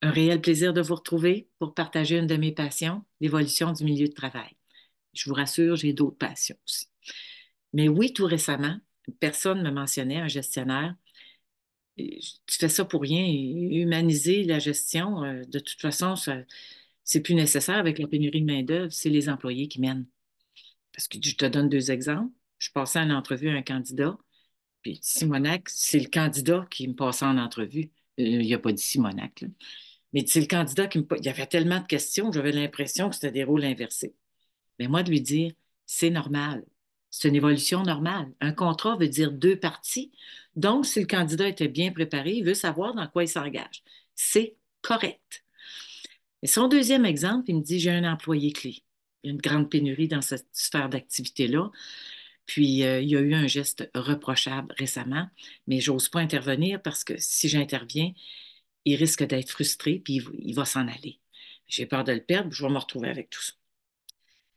Un réel plaisir de vous retrouver pour partager une de mes passions, l'évolution du milieu de travail. Je vous rassure, j'ai d'autres passions aussi. Mais oui, tout récemment, une personne me mentionnait, un gestionnaire, tu fais ça pour rien, humaniser la gestion, de toute façon, c'est plus nécessaire avec la pénurie de main-d'œuvre, c'est les employés qui mènent. Parce que je te donne deux exemples. Je passais en entrevue à un candidat, puis Simonac, c'est le candidat qui me passait en entrevue. Il n'a pas dit Simonac, là. Mais c'est le candidat il y avait tellement de questions que j'avais l'impression que c'était des rôles inversés. Mais moi, de lui dire, c'est normal. C'est une évolution normale. Un contrat veut dire deux parties. Donc, si le candidat était bien préparé, il veut savoir dans quoi il s'engage. C'est correct. Et son deuxième exemple, il me dit, j'ai un employé clé. Il y a une grande pénurie dans cette sphère d'activité-là. Puis, il y a eu un geste reprochable récemment, mais j'ose pas intervenir parce que si j'interviens, il risque d'être frustré, puis il va s'en aller. J'ai peur de le perdre, je vais me retrouver avec tout ça.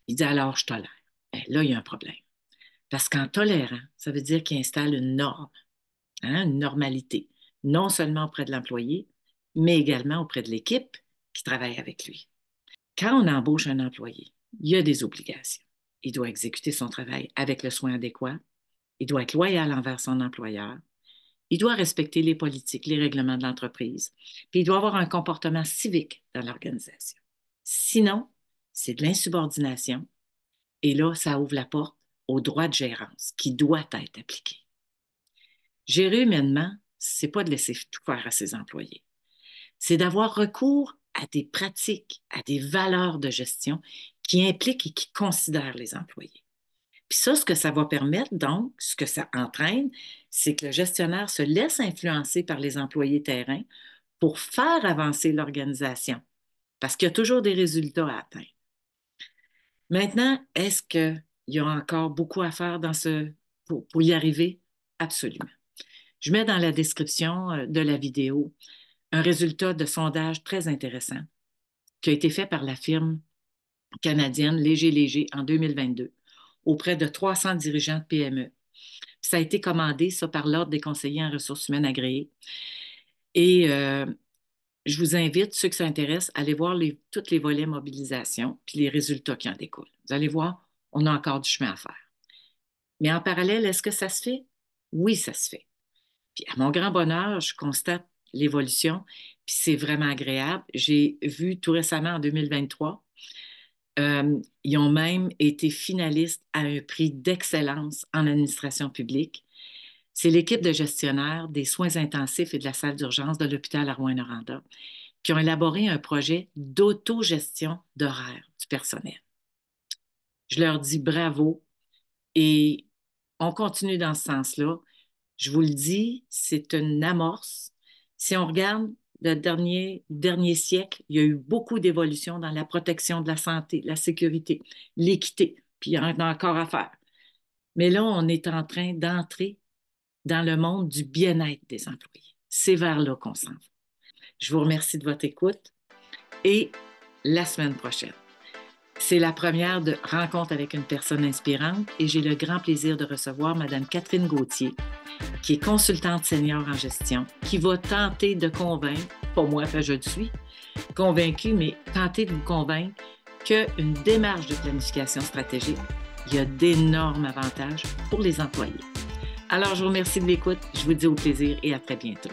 Il dit alors, je tolère. Ben, là, il y a un problème. Parce qu'en tolérant, ça veut dire qu'il installe une norme, hein, une normalité, non seulement auprès de l'employé, mais également auprès de l'équipe qui travaille avec lui. Quand on embauche un employé, il y a des obligations. Il doit exécuter son travail avec le soin adéquat. Il doit être loyal envers son employeur. Il doit respecter les politiques, les règlements de l'entreprise. Puis il doit avoir un comportement civique dans l'organisation. Sinon, c'est de l'insubordination. Et là, ça ouvre la porte au droit de gérance qui doit être appliqué. Gérer humainement, c'est pas de laisser tout faire à ses employés. C'est d'avoir recours à des pratiques, à des valeurs de gestion qui impliquent et qui considèrent les employés. Puis ça, ce que ça va permettre, donc, ce que ça entraîne, c'est que le gestionnaire se laisse influencer par les employés terrain pour faire avancer l'organisation, parce qu'il y a toujours des résultats à atteindre. Maintenant, est-ce qu'il y a encore beaucoup à faire pour y arriver? Absolument. Je mets dans la description de la vidéo un résultat de sondage très intéressant qui a été fait par la firme canadienne Léger Léger en 2022 auprès de 300 dirigeants de PME. Puis ça a été commandé, ça, par l'Ordre des conseillers en ressources humaines agréés. Et je vous invite, ceux que ça intéresse, à aller voir tous les volets mobilisation puis les résultats qui en découlent. Vous allez voir, on a encore du chemin à faire. Mais en parallèle, est-ce que ça se fait? Oui, ça se fait. Puis à mon grand bonheur, je constate l'évolution, puis c'est vraiment agréable. J'ai vu tout récemment, en 2023, ils ont même été finalistes à un prix d'excellence en administration publique. C'est l'équipe de gestionnaires des soins intensifs et de la salle d'urgence de l'hôpital à Rouyn-Noranda qui ont élaboré un projet d'autogestion d'horaire du personnel. Je leur dis bravo et on continue dans ce sens-là. Je vous le dis, c'est une amorce. Si on regarde le dernier siècle, il y a eu beaucoup d'évolutions dans la protection de la santé, la sécurité, l'équité, puis il y en a encore à faire. Mais là, on est en train d'entrer dans le monde du bien-être des employés. C'est vers là qu'on s'en va. Je vous remercie de votre écoute et la semaine prochaine. C'est la première de rencontre avec une personne inspirante et j'ai le grand plaisir de recevoir Mme Catherine Gauthier, qui est consultante senior en gestion, qui va tenter de convaincre, pas moi, je le suis, convaincue, mais tenter de vous convaincre qu'une démarche de planification stratégique, il y a d'énormes avantages pour les employés. Alors, je vous remercie de l'écoute, je vous dis au plaisir et à très bientôt.